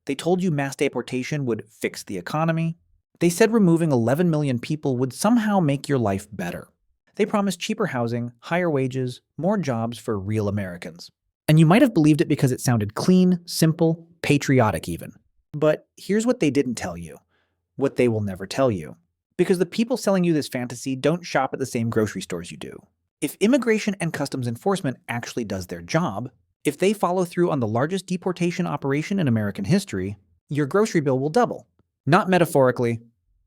They told you mass deportation would fix the economy. They said removing 11 million people would somehow make your life better. They promised cheaper housing, higher wages, more jobs for real Americans. And you might have believed it because it sounded clean, simple, patriotic even. But here's what they didn't tell you, what they will never tell you. Because the people selling you this fantasy don't shop at the same grocery stores you do. If Immigration and Customs Enforcement actually does their job, if they follow through on the largest deportation operation in American history, your grocery bill will double. Not metaphorically,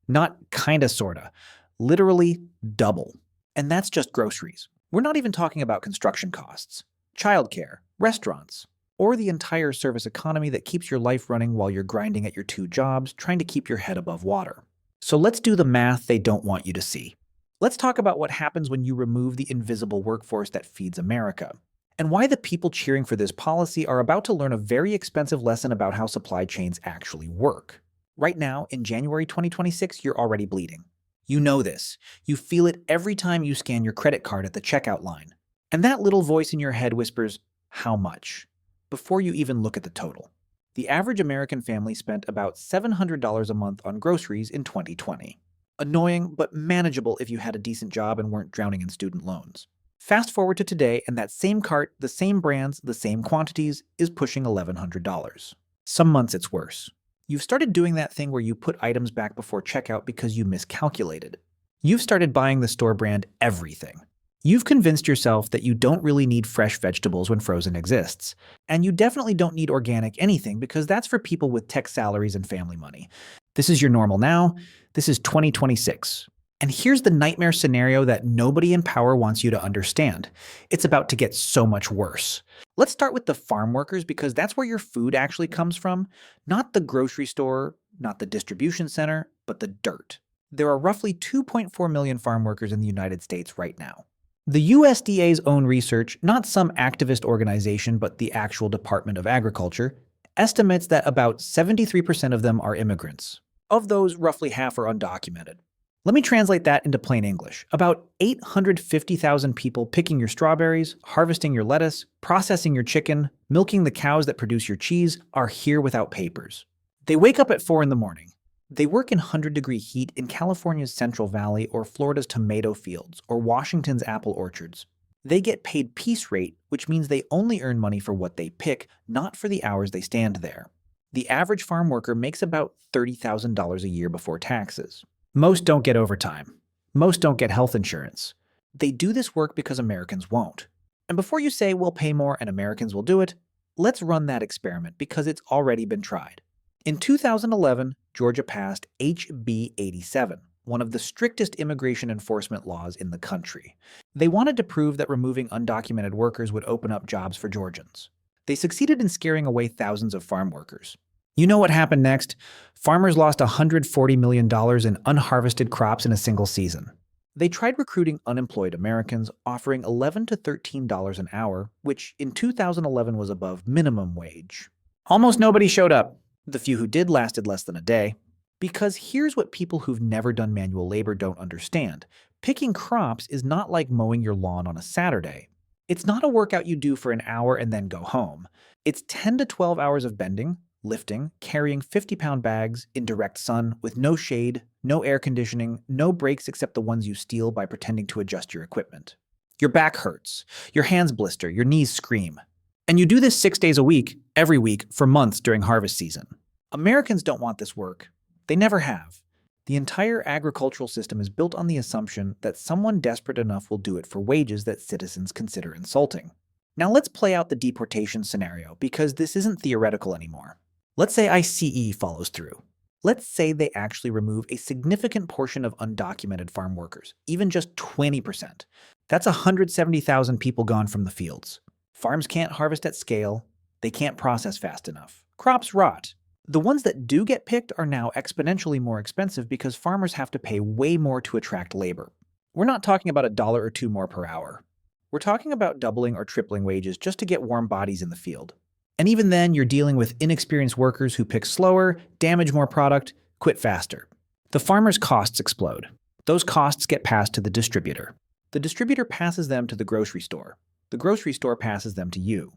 not kinda sorta, literally double. And that's just groceries. We're not even talking about construction costs, childcare, restaurants, or the entire service economy that keeps your life running while you're grinding at your 2 jobs, trying to keep your head above water. So let's do the math they don't want you to see. Let's talk about what happens when you remove the invisible workforce that feeds America, and why the people cheering for this policy are about to learn a very expensive lesson about how supply chains actually work. Right now, in January 2026, you're already bleeding. You know this. You feel it every time you scan your credit card at the checkout line. And that little voice in your head whispers, "How much?" before you even look at the total. The average American family spent about $700 a month on groceries in 2020. Annoying, but manageable if you had a decent job and weren't drowning in student loans. Fast forward to today, and that same cart, the same brands, the same quantities, is pushing $1,100. Some months it's worse. You've started doing that thing where you put items back before checkout because you miscalculated. You've started buying the store brand everything. You've convinced yourself that you don't really need fresh vegetables when frozen exists. And you definitely don't need organic anything because that's for people with tech salaries and family money. This is your normal now. This is 2026. And here's the nightmare scenario that nobody in power wants you to understand. It's about to get so much worse. Let's start with the farm workers because that's where your food actually comes from. Not the grocery store, not the distribution center, but the dirt. There are roughly 2.4 million farm workers in the United States right now. The USDA's own research, not some activist organization, but the actual Department of Agriculture, estimates that about 73% of them are immigrants. Of those, roughly half are undocumented. Let me translate that into plain English. About 850,000 people picking your strawberries, harvesting your lettuce, processing your chicken, milking the cows that produce your cheese are here without papers. They wake up at 4 in the morning. They work in 100-degree heat in California's Central Valley or Florida's tomato fields or Washington's apple orchards. They get paid piece rate, which means they only earn money for what they pick, not for the hours they stand there. The average farm worker makes about $30,000 a year before taxes. Most don't get overtime. Most don't get health insurance. They do this work because Americans won't. And before you say we'll pay more and Americans will do it, let's run that experiment because it's already been tried. In 2011, Georgia passed HB 87, one of the strictest immigration enforcement laws in the country. They wanted to prove that removing undocumented workers would open up jobs for Georgians. They succeeded in scaring away thousands of farm workers. You know what happened next? Farmers lost $140 million in unharvested crops in a single season. They tried recruiting unemployed Americans, offering $11 to $13 an hour, which in 2011 was above minimum wage. Almost nobody showed up. The few who did lasted less than a day. Because here's what people who've never done manual labor don't understand. Picking crops is not like mowing your lawn on a Saturday. It's not a workout you do for an hour and then go home. It's 10 to 12 hours of bending, lifting, carrying 50-pound bags in direct sun with no shade, no air conditioning, no breaks except the ones you steal by pretending to adjust your equipment. Your back hurts, your hands blister, your knees scream. And you do this 6 days a week, every week, for months during harvest season. Americans don't want this work. They never have. The entire agricultural system is built on the assumption that someone desperate enough will do it for wages that citizens consider insulting. Now let's play out the deportation scenario because this isn't theoretical anymore. Let's say ICE follows through. Let's say they actually remove a significant portion of undocumented farm workers, even just 20%. That's 170,000 people gone from the fields. Farms can't harvest at scale. They can't process fast enough. Crops rot. The ones that do get picked are now exponentially more expensive because farmers have to pay way more to attract labor. We're not talking about $1 or $2 more per hour. We're talking about doubling or tripling wages just to get warm bodies in the field. And even then, you're dealing with inexperienced workers who pick slower, damage more product, quit faster. The farmer's costs explode. Those costs get passed to the distributor. The distributor passes them to the grocery store. The grocery store passes them to you.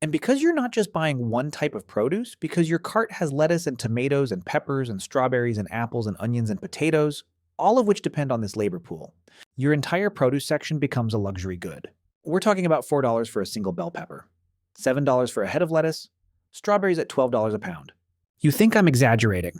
And because you're not just buying one type of produce, because your cart has lettuce and tomatoes and peppers and strawberries and apples and onions and potatoes, all of which depend on this labor pool, your entire produce section becomes a luxury good. We're talking about $4 for a single bell pepper, $7 for a head of lettuce, strawberries at $12 a pound. You think I'm exaggerating.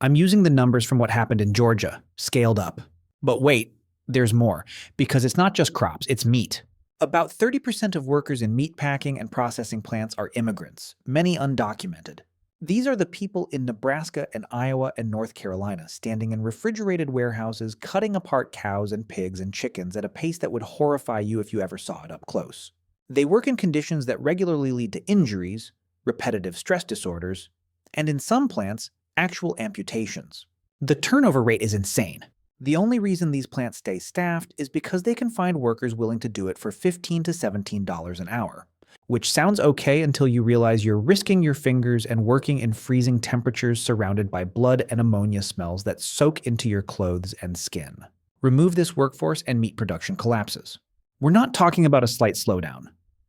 I'm using the numbers from what happened in Georgia, scaled up. But wait, there's more, because it's not just crops, it's meat. About 30% of workers in meat packing and processing plants are immigrants, many undocumented. These are the people in Nebraska and Iowa and North Carolina standing in refrigerated warehouses cutting apart cows and pigs and chickens at a pace that would horrify you if you ever saw it up close. They work in conditions that regularly lead to injuries, repetitive stress disorders, and in some plants, actual amputations. The turnover rate is insane. The only reason these plants stay staffed is because they can find workers willing to do it for $15 to $17 an hour, which sounds okay until you realize you're risking your fingers and working in freezing temperatures surrounded by blood and ammonia smells that soak into your clothes and skin. Remove this workforce and meat production collapses. We're not talking about a slight slowdown.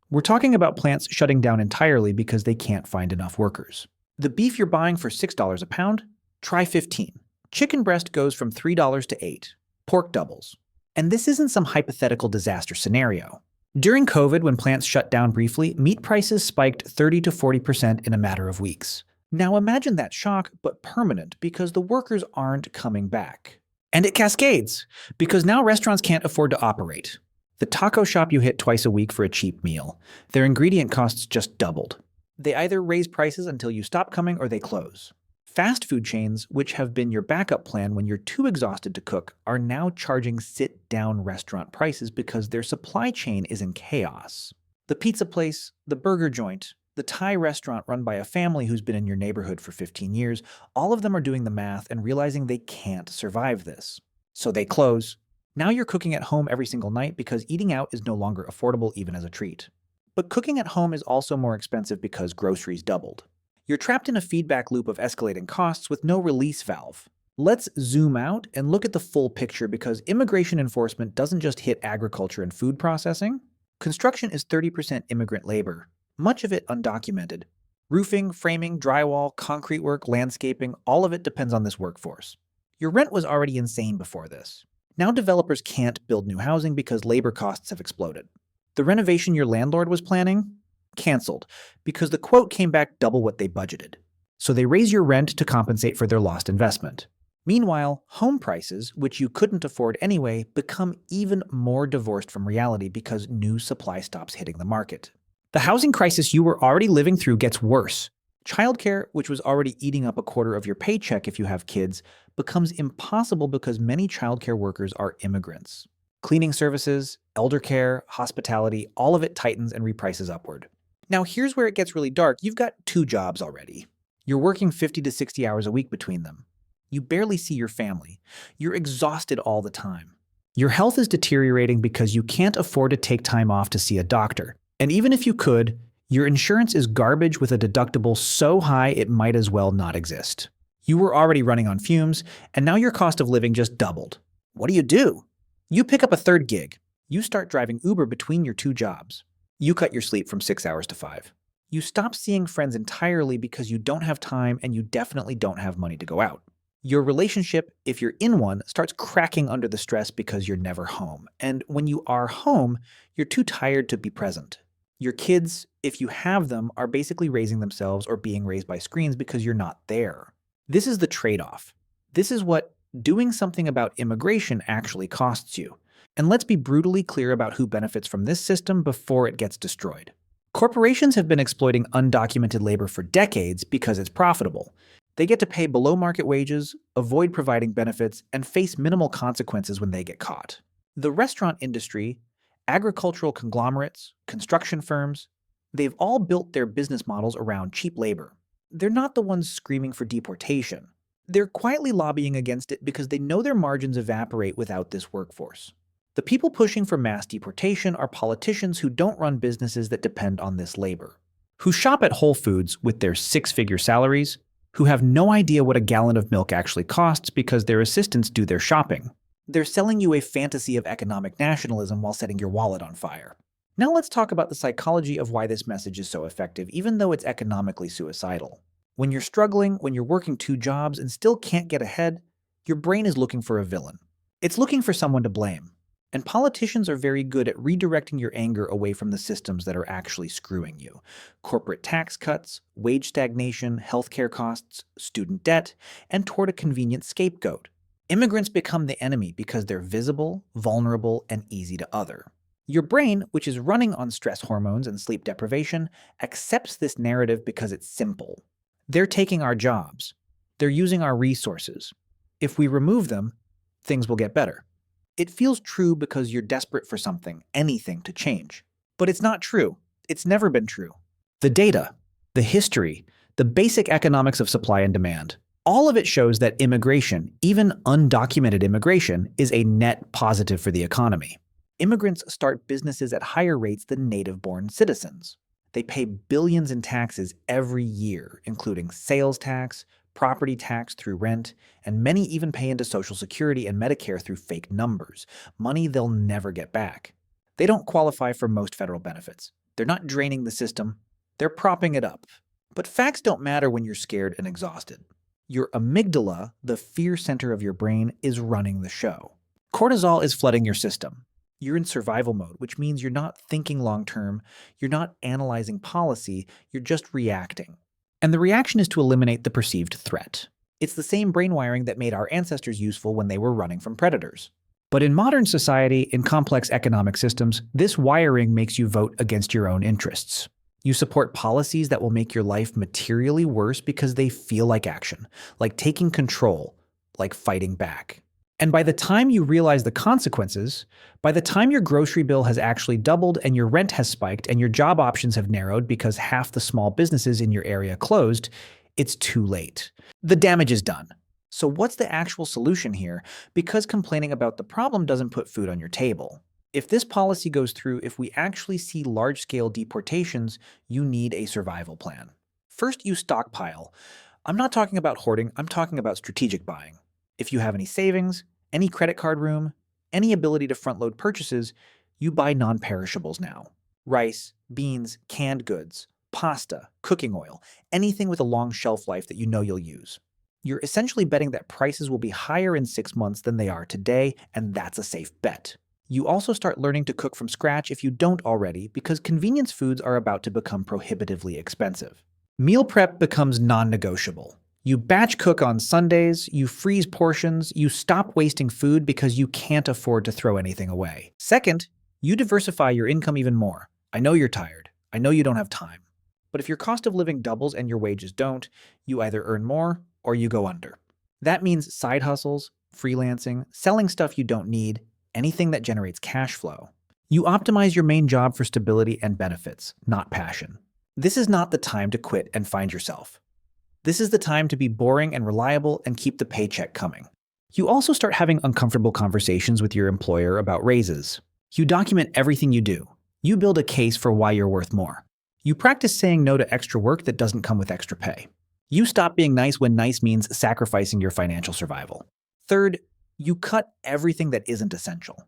We're talking about plants shutting down entirely because they can't find enough workers. The beef you're buying for $6 a pound? Try 15. Chicken breast goes from $3 to $8. Pork doubles. And this isn't some hypothetical disaster scenario. During COVID, when plants shut down briefly, meat prices spiked 30 to 40% in a matter of weeks. Now imagine that shock, but permanent, because the workers aren't coming back. And it cascades, because now restaurants can't afford to operate. The taco shop you hit twice a week for a cheap meal, their ingredient costs just doubled. They either raise prices until you stop coming or they close. Fast food chains, which have been your backup plan when you're too exhausted to cook, are now charging sit-down restaurant prices because their supply chain is in chaos. The pizza place, the burger joint, the Thai restaurant run by a family who's been in your neighborhood for 15 years, all of them are doing the math and realizing they can't survive this. So they close. Now you're cooking at home every single night because eating out is no longer affordable even as a treat. But cooking at home is also more expensive because groceries doubled. You're trapped in a feedback loop of escalating costs with no release valve. Let's zoom out and look at the full picture because immigration enforcement doesn't just hit agriculture and food processing. Construction is 30% immigrant labor, much of it undocumented. Roofing, framing, drywall, concrete work, landscaping, all of it depends on this workforce. Your rent was already insane before this. Now developers can't build new housing because labor costs have exploded. The renovation your landlord was planning? Canceled, because the quote came back double what they budgeted. So they raise your rent to compensate for their lost investment. Meanwhile, home prices, which you couldn't afford anyway, become even more divorced from reality because new supply stops hitting the market. The housing crisis you were already living through gets worse. Childcare, which was already eating up a quarter of your paycheck if you have kids, becomes impossible because many childcare workers are immigrants. Cleaning services, elder care, hospitality, all of it tightens and reprices upward. Now here's where it gets really dark. You've got 2 jobs already. You're working 50 to 60 hours a week between them. You barely see your family. You're exhausted all the time. Your health is deteriorating because you can't afford to take time off to see a doctor. And even if you could, your insurance is garbage with a deductible so high it might as well not exist. You were already running on fumes, and now your cost of living just doubled. What do? You pick up a third gig. You start driving Uber between your 2 jobs. You cut your sleep from 6 hours to 5. You stop seeing friends entirely because you don't have time and you definitely don't have money to go out. Your relationship, if you're in one, starts cracking under the stress because you're never home. And when you are home, you're too tired to be present. Your kids, if you have them, are basically raising themselves or being raised by screens because you're not there. This is the trade-off. This is what doing something about immigration actually costs you. And let's be brutally clear about who benefits from this system before it gets destroyed. Corporations have been exploiting undocumented labor for decades because it's profitable. They get to pay below market wages, avoid providing benefits, and face minimal consequences when they get caught. The restaurant industry, agricultural conglomerates, construction firms, they've all built their business models around cheap labor. They're not the ones screaming for deportation. They're quietly lobbying against it because they know their margins evaporate without this workforce. The people pushing for mass deportation are politicians who don't run businesses that depend on this labor, who shop at Whole Foods with their 6-figure salaries, who have no idea what a gallon of milk actually costs because their assistants do their shopping. They're selling you a fantasy of economic nationalism while setting your wallet on fire. Now let's talk about the psychology of why this message is so effective, even though it's economically suicidal. When you're struggling, when you're working two jobs and still can't get ahead, your brain is looking for a villain. It's looking for someone to blame. And politicians are very good at redirecting your anger away from the systems that are actually screwing you. Corporate tax cuts, wage stagnation, healthcare costs, student debt, and toward a convenient scapegoat. Immigrants become the enemy because they're visible, vulnerable, and easy to other. Your brain, which is running on stress hormones and sleep deprivation, accepts this narrative because it's simple. They're taking our jobs. They're using our resources. If we remove them, things will get better. It feels true because you're desperate for something, anything to change. But it's not true. It's never been true. The data, the history, the basic economics of supply and demand, all of it shows that immigration, even undocumented immigration, is a net positive for the economy. Immigrants start businesses at higher rates than native-born citizens. They pay billions in taxes every year, including sales tax, property tax through rent, and many even pay into Social Security and Medicare through fake numbers, money they'll never get back. They don't qualify for most federal benefits. They're not draining the system, they're propping it up. But facts don't matter when you're scared and exhausted. Your amygdala, the fear center of your brain, is running the show. Cortisol is flooding your system. You're in survival mode, which means you're not thinking long-term, you're not analyzing policy, you're just reacting. And the reaction is to eliminate the perceived threat. It's the same brain wiring that made our ancestors useful when they were running from predators. But in modern society, in complex economic systems, this wiring makes you vote against your own interests. You support policies that will make your life materially worse because they feel like action, like taking control, like fighting back. And by the time you realize the consequences, by the time your grocery bill has actually doubled and your rent has spiked and your job options have narrowed because half the small businesses in your area closed, it's too late. The damage is done. So what's the actual solution here? Because complaining about the problem doesn't put food on your table. If this policy goes through, if we actually see large-scale deportations, you need a survival plan. First, you stockpile. I'm not talking about hoarding, I'm talking about strategic buying. If you have any savings, any credit card room, any ability to front-load purchases, you buy non-perishables now. Rice, beans, canned goods, pasta, cooking oil, anything with a long shelf life that you know you'll use. You're essentially betting that prices will be higher in 6 months than they are today, and that's a safe bet. You also start learning to cook from scratch if you don't already, because convenience foods are about to become prohibitively expensive. Meal prep becomes non-negotiable. You batch cook on Sundays, you freeze portions, you stop wasting food because you can't afford to throw anything away. Second, you diversify your income even more. I know you're tired. I know you don't have time. But if your cost of living doubles and your wages don't, you either earn more or you go under. That means side hustles, freelancing, selling stuff you don't need, anything that generates cash flow. You optimize your main job for stability and benefits, not passion. This is not the time to quit and find yourself. This is the time to be boring and reliable and keep the paycheck coming. You also start having uncomfortable conversations with your employer about raises. You document everything you do. You build a case for why you're worth more. You practice saying no to extra work that doesn't come with extra pay. You stop being nice when nice means sacrificing your financial survival. Third, you cut everything that isn't essential.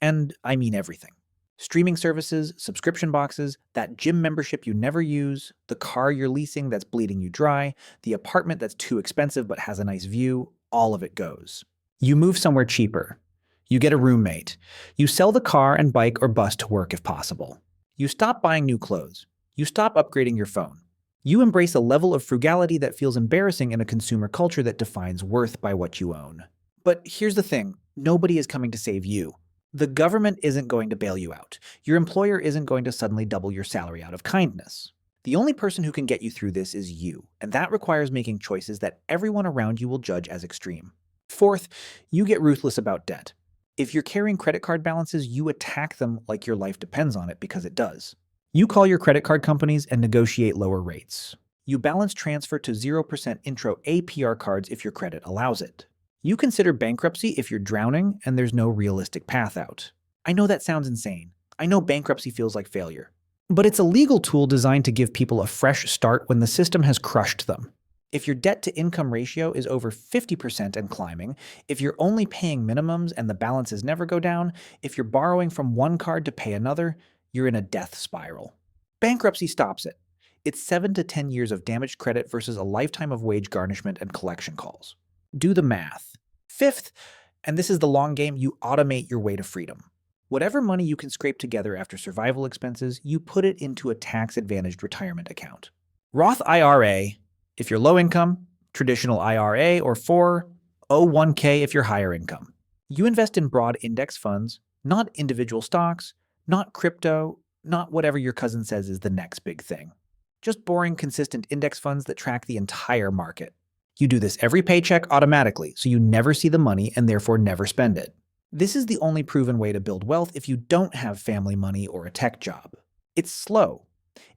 And I mean everything. Streaming services, subscription boxes, that gym membership you never use, the car you're leasing that's bleeding you dry, the apartment that's too expensive but has a nice view, all of it goes. You move somewhere cheaper. You get a roommate. You sell the car and bike or bus to work if possible. You stop buying new clothes. You stop upgrading your phone. You embrace a level of frugality that feels embarrassing in a consumer culture that defines worth by what you own. But here's the thing, nobody is coming to save you. The government isn't going to bail you out. Your employer isn't going to suddenly double your salary out of kindness. The only person who can get you through this is you, and that requires making choices that everyone around you will judge as extreme. Fourth, you get ruthless about debt. If you're carrying credit card balances, you attack them like your life depends on it because it does. You call your credit card companies and negotiate lower rates. You balance transfer to 0% intro APR cards if your credit allows it. You consider bankruptcy if you're drowning and there's no realistic path out. I know that sounds insane. I know bankruptcy feels like failure. But it's a legal tool designed to give people a fresh start when the system has crushed them. If your debt-to-income ratio is over 50% and climbing, if you're only paying minimums and the balances never go down, if you're borrowing from one card to pay another, you're in a death spiral. Bankruptcy stops it. It's 7 to 10 years of damaged credit versus a lifetime of wage garnishment and collection calls. Do the math. Fifth, and this is the long game, you automate your way to freedom. Whatever money you can scrape together after survival expenses, you put it into a tax-advantaged retirement account. Roth IRA, if you're low income, traditional IRA, or 401k if you're higher income. You invest in broad index funds, not individual stocks, not crypto, not whatever your cousin says is the next big thing. Just boring, consistent index funds that track the entire market. You do this every paycheck automatically, so you never see the money and therefore never spend it. This is the only proven way to build wealth if you don't have family money or a tech job. It's slow.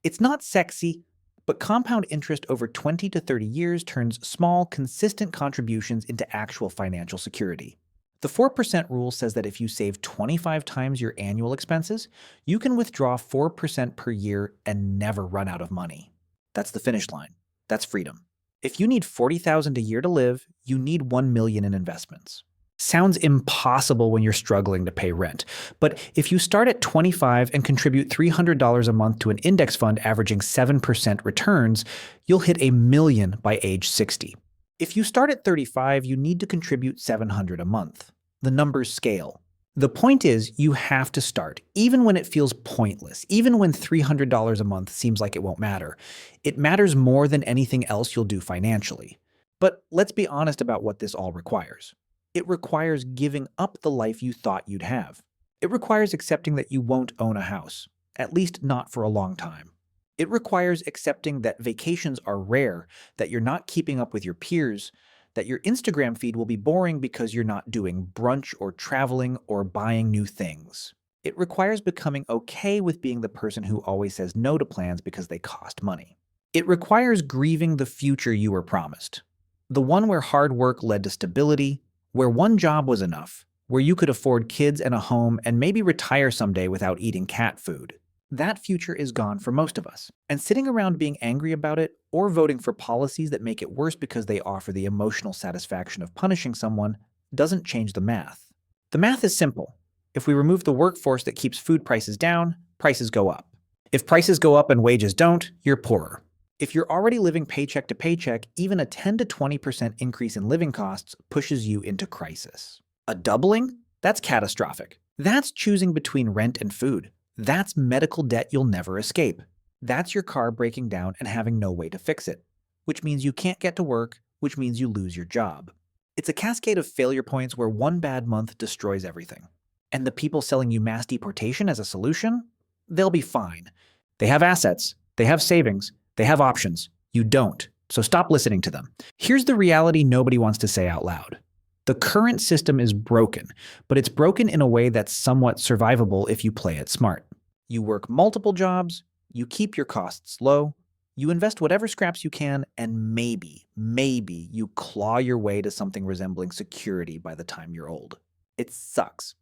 It's not sexy, but compound interest over 20 to 30 years turns small, consistent contributions into actual financial security. The 4% rule says that if you save 25 times your annual expenses, you can withdraw 4% per year and never run out of money. That's the finish line. That's freedom. If you need $40,000 a year to live, you need $1 million in investments. Sounds impossible when you're struggling to pay rent, but if you start at 25 and contribute $300 a month to an index fund averaging 7% returns, you'll hit $1 million by age 60. If you start at 35, you need to contribute $700 a month. The numbers scale. The point is, you have to start, even when it feels pointless, even when $300 a month seems like it won't matter. It matters more than anything else you'll do financially. But let's be honest about what this all requires. It requires giving up the life you thought you'd have. It requires accepting that you won't own a house, at least not for a long time. It requires accepting that vacations are rare, that you're not keeping up with your peers, that your Instagram feed will be boring because you're not doing brunch or traveling or buying new things. It requires becoming okay with being the person who always says no to plans because they cost money. It requires grieving the future you were promised. The one where hard work led to stability, where one job was enough, where you could afford kids and a home and maybe retire someday without eating cat food. That future is gone for most of us, and sitting around being angry about it or voting for policies that make it worse because they offer the emotional satisfaction of punishing someone doesn't change the math. The math is simple. If we remove the workforce that keeps food prices down, prices go up. If prices go up and wages don't, you're poorer. If you're already living paycheck to paycheck, even a 10 to 20% increase in living costs pushes you into crisis. A doubling? That's catastrophic. That's choosing between rent and food. That's medical debt you'll never escape. That's your car breaking down and having no way to fix it, which means you can't get to work, which means you lose your job. It's a cascade of failure points where one bad month destroys everything. And the people selling you mass deportation as a solution? They'll be fine. They have assets, they have savings, they have options. You don't, so stop listening to them. Here's the reality nobody wants to say out loud. The current system is broken, but it's broken in a way that's somewhat survivable if you play it smart. You work multiple jobs, you keep your costs low, you invest whatever scraps you can, and maybe you claw your way to something resembling security by the time you're old. It sucks.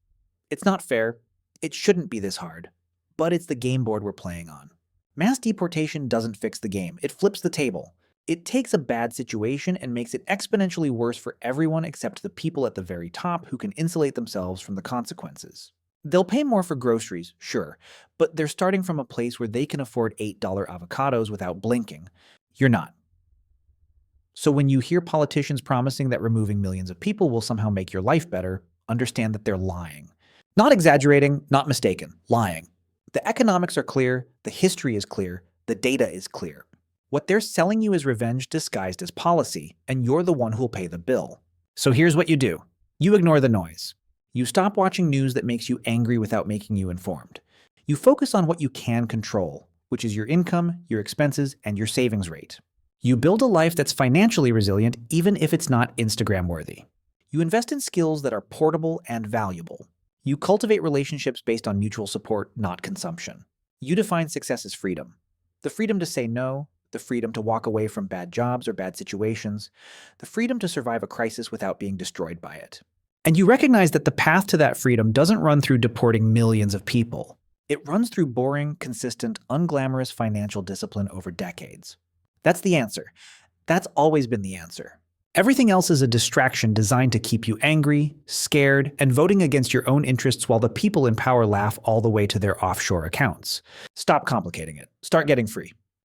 It's not fair. It shouldn't be this hard. But it's the game board we're playing on. Mass deportation doesn't fix the game. It flips the table. It takes a bad situation and makes it exponentially worse for everyone except the people at the very top who can insulate themselves from the consequences. They'll pay more for groceries, sure, but they're starting from a place where they can afford $8 avocados without blinking. You're not. So when you hear politicians promising that removing millions of people will somehow make your life better, understand that they're lying. Not exaggerating, not mistaken, lying. The economics are clear, the history is clear, the data is clear. What they're selling you is revenge disguised as policy, and you're the one who'll pay the bill. So here's what you do. You ignore the noise. You stop watching news that makes you angry without making you informed. You focus on what you can control, which is your income, your expenses, and your savings rate. You build a life that's financially resilient even if it's not Instagram-worthy. You invest in skills that are portable and valuable. You cultivate relationships based on mutual support, not consumption. You define success as freedom. The freedom to say no, the freedom to walk away from bad jobs or bad situations, the freedom to survive a crisis without being destroyed by it. And you recognize that the path to that freedom doesn't run through deporting millions of people. It runs through boring, consistent, unglamorous financial discipline over decades. That's the answer. That's always been the answer. Everything else is a distraction designed to keep you angry, scared, and voting against your own interests while the people in power laugh all the way to their offshore accounts. Stop complicating it. Start getting free.